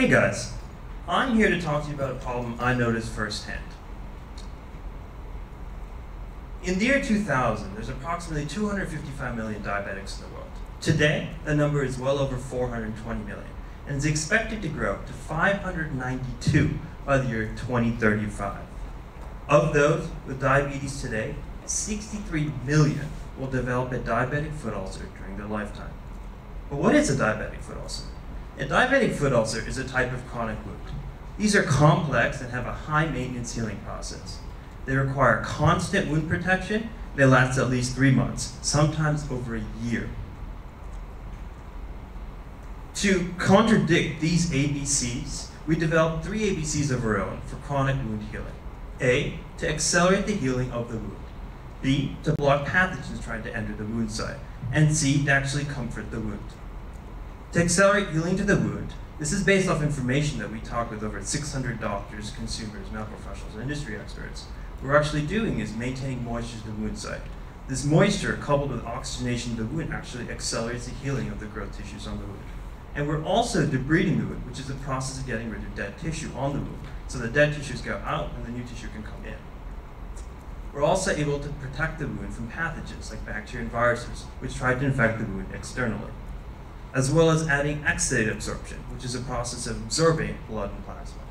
Hey guys, I'm here to talk to you about a problem I noticed firsthand. In the year 2000, there's approximately 255 million diabetics in the world. Today, the number is well over 420 million, and is expected to grow to 592 by the year 2035. Of those with diabetes today, 63 million will develop a diabetic foot ulcer during their lifetime. But what is a diabetic foot ulcer? A diabetic foot ulcer is a type of chronic wound. These are complex and have a high maintenance healing process. They require constant wound protection. They last at least 3 months, sometimes over a year. To contradict these ABCs, we developed 3 ABCs of our own for chronic wound healing. A, to accelerate the healing of the wound. B, to block pathogens trying to enter the wound site. And C, to actually comfort the wound. To accelerate healing to the wound, this is based off information that we talked with over 600 doctors, consumers, medical professionals, and industry experts. What we're actually doing is maintaining moisture to the wound site. This moisture, coupled with oxygenation to the wound, actually accelerates the healing of the growth tissues on the wound. And we're also debriding the wound, which is the process of getting rid of dead tissue on the wound, so the dead tissues go out and the new tissue can come in. We're also able to protect the wound from pathogens like bacteria and viruses, which try to infect the wound externally, as well as adding exudate absorption, which is a process of absorbing blood and plasma.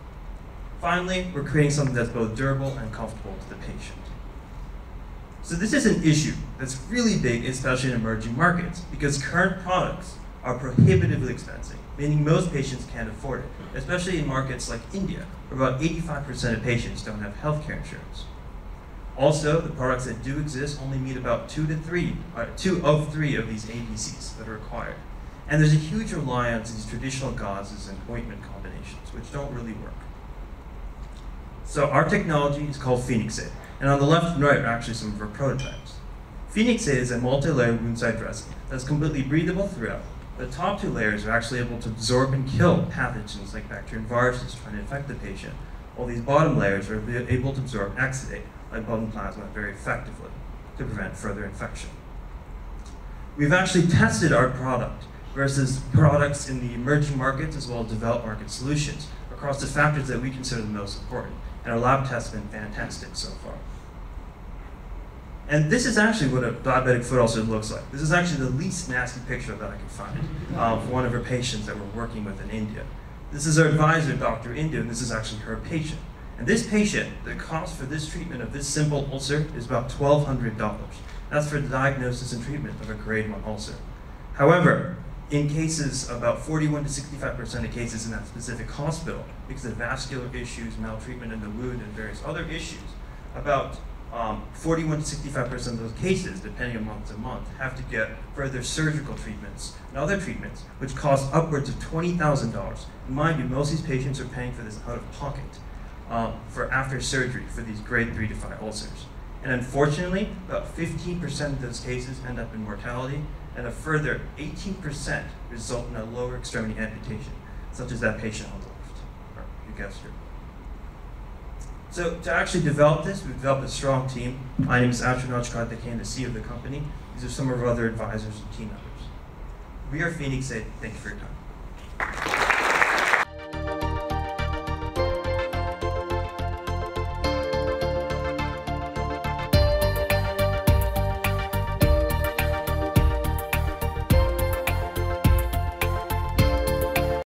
Finally, we're creating something that's both durable and comfortable to the patient. So this is an issue that's really big, especially in emerging markets, because current products are prohibitively expensive, meaning most patients can't afford it, especially in markets like India, where about 85% of patients don't have healthcare insurance. Also, the products that do exist only meet about 2 of 3 of these ABCs that are required. And there's a huge reliance on these traditional gauzes and ointment combinations, which don't really work. So our technology is called PhoenixAid, and on the left and right are actually some of our prototypes. PhoenixAid is a multi-layer wound site dressing that's completely breathable throughout. The top 2 layers are actually able to absorb and kill pathogens like bacteria and viruses trying to infect the patient, while these bottom layers are able to absorb exudate like blood and plasma very effectively to prevent further infection. We've actually tested our product versus products in the emerging markets as well as developed market solutions across the factors that we consider the most important, and our lab tests have been fantastic so far. And this is actually what a diabetic foot ulcer looks like. This is actually the least nasty picture that I could find for one of our patients that we're working with in India. This is our advisor, Dr. Indu, and this is actually her patient. And this patient, the cost for this treatment of this simple ulcer is about $1,200. That's for the diagnosis and treatment of a grade 1 ulcer. However, in cases, about 41 to 65% of cases in that specific hospital, because of vascular issues, maltreatment in the wound, and various other issues, about 41 to 65% of those cases, depending on month to month, have to get further surgical treatments and other treatments, which cost upwards of $20,000. And mind you, most of these patients are paying for this out of pocket for after surgery for these grade 3 to 5 ulcers. And unfortunately, about 15% of those cases end up in mortality, and a further 18% result in a lower extremity amputation, such as that patient on the left, or you guessed it. So to actually develop this, we've developed a strong team. My name is Ashwinraj Karthikeyan, the CEO of the company. These are some of our other advisors and team members. We are PhoenixAid. Thank you for your time.